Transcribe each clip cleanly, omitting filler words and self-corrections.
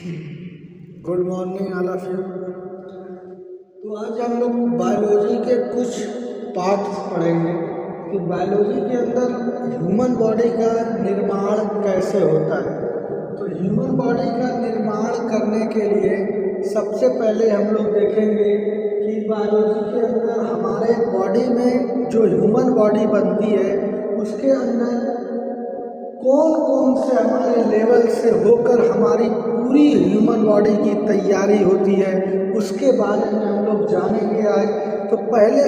Good morning all of you. तो आज हम लोग बायोलॉजी के कुछ पार्ट्स पढ़ेंगे कि बायोलॉजी के अंदर ह्यूमन बॉडी का निर्माण कैसे होता है। तो ह्यूमन बॉडी का निर्माण करने के लिए सबसे पहले हम लोग देखेंगे कि बायोलॉजी के अंदर हमारे बॉडी में जो ह्यूमन बॉडी बनती है उसके अंदर कौन कौन से हमारे लेवल से होकर हमारी पूरी ह्यूमन बॉडी की तैयारी होती है, उसके बारे में हम लोग जानेंगे आज। तो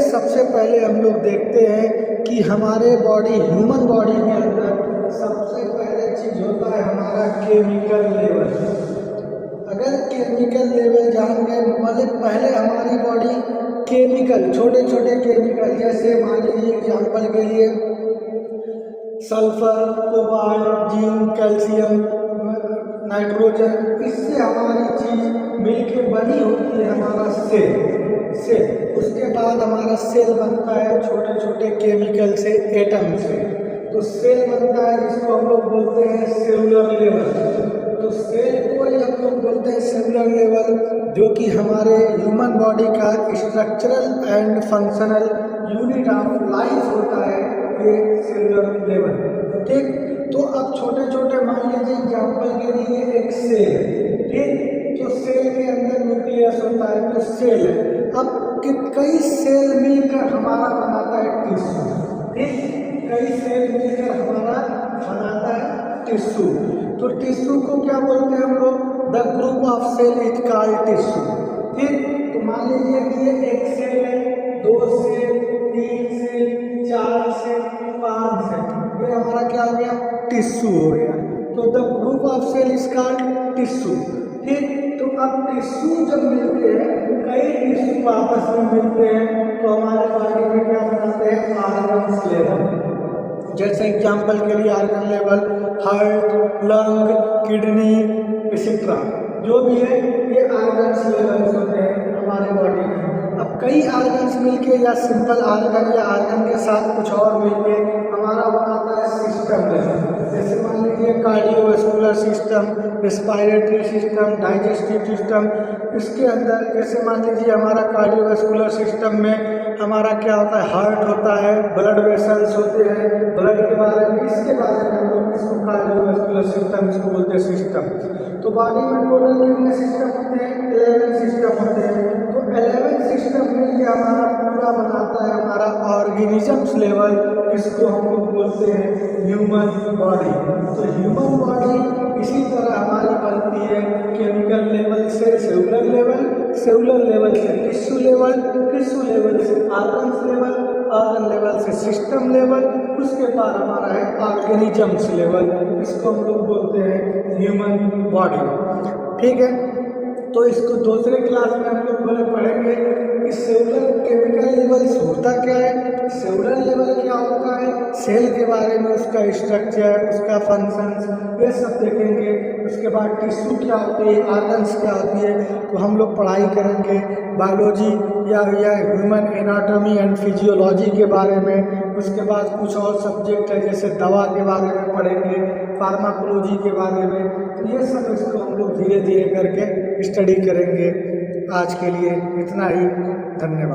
सबसे पहले हम लोग देखते हैं कि हमारे ह्यूमन बॉडी के अंदर सबसे पहले चीज़ होता है हमारा केमिकल लेवल। अगर केमिकल लेवल जान गए मतलब पहले हमारी बॉडी केमिकल छोटे छोटे केमिकल, जैसे मान लीजिए एग्जाम्पल के लिए sulphur, cobalt, zinc, calcium, nitrogen, इससे हमारी चीज़ मिलकर बनी होती है हमारा सेल। उसके बाद हमारा सेल बनता है छोटे छोटे केमिकल से, एटम से। तो सेल बनता है जिसको हम लोग बोलते हैं सेलुलर लेवल। तो सेल को ही हम लोग बोलते हैं सेलुलर लेवल, जो कि हमारे ह्यूमन बॉडी का structural and functional unit of life होता है ये सेलुलर लेवल। ठीक, तो अब छोटे छोटे मान लीजिए एग्जाम्पल के लिए एक सेल, ठीक, तो सेल के अंदर न्यूक्लियस होता है, तो सेल है। अब कई सेल मिलकर हमारा बनाता है टिश्यू, ठीक, कई सेल मिलकर हमारा बनाता है टिश्यू। तो टिश्यू को क्या बोलते हैं हम लोग? The group of cell is called tissue. ठीक, तो मान लीजिए कि ये एक सेल है, 2 सेल, 3 सेल, 4 सेल, 5 सेल, ये हमारा क्या हो गया? टिश्यू हो गया। तो the group of cell is called tissue. ठीक, तो अब टिश्यू जब मिलते हैं, कई टिश्यू आपस में मिलते हैं तो हमारे बॉडी में क्या बनाते हैं? Organs level. जैसे एग्जाम्पल के लिए organ level heart, lung, kidney etcetera, जो भी है ये ऑर्गन्स लेवल्स होते हैं हमारे बॉडी में। अब कई ऑर्गन्स मिलके या सिंपल ऑर्गन या ऑर्गन के साथ कुछ और मिलके हमारा बनाता है सिस्टम लेवल। जैसे मान लीजिए cardiovascular system, respiratory system, digestive system. इसके अंदर जैसे मान लीजिए हमारा कार्डियोवैस्कुलर सिस्टम में हमारा क्या होता है? हार्ट होता है, ब्लड वेसल्स होते हैं, ब्लड के बारे में इसके बारे में हम लोग इसको कार्डियोवैस्कुलर सिस्टम इसको बोलते हैं सिस्टम। तो बॉडी में टोटल कितने सिस्टम होते हैं? 11 सिस्टम होते हैं। तो 11 सिस्टम में ये हमारा पूरा बनाता है हमारा ऑर्गेनिजम्स लेवल, इसको हम लोग बोलते हैं ह्यूमन बॉडी। तो ह्यूमन बॉडी इसी तरह हमारी बनती है केमिकल लेवल से सेलुलर लेवल, सेलुलर लेवल से टिश्यू लेवल, टिश्यू लेवल से ऑर्गन्स लेवल, ऑर्गन लेवल से सिस्टम लेवल, उसके बाद हमारा है ऑर्गेनिजम्स लेवल, इसको हम लोग बोलते हैं ह्यूमन बॉडी। ठीक है, तो इसको दूसरे क्लास में हम लोग पढ़ेंगे कि सेलुलर केमिकल लेवल्स होता क्या है, सेलुलर लेवल क्या होता है, सेल के बारे में उसका स्ट्रक्चर, उसका फंक्शंस, ये सब देखेंगे। उसके बाद टिश्यू क्या होती है, ऑर्गन्स क्या होती है, तो हम लोग पढ़ाई करेंगे बायोलॉजी या ह्यूमन एनाटॉमी एंड फिजियोलॉजी के बारे में। उसके बाद कुछ और सब्जेक्ट है जैसे दवा के बारे में पढ़ेंगे, फार्माकोलॉजी के बारे में। तो ये सब इसको हम लोग धीरे धीरे करके स्टडी करेंगे। आज के लिए इतना ही, धन्यवाद।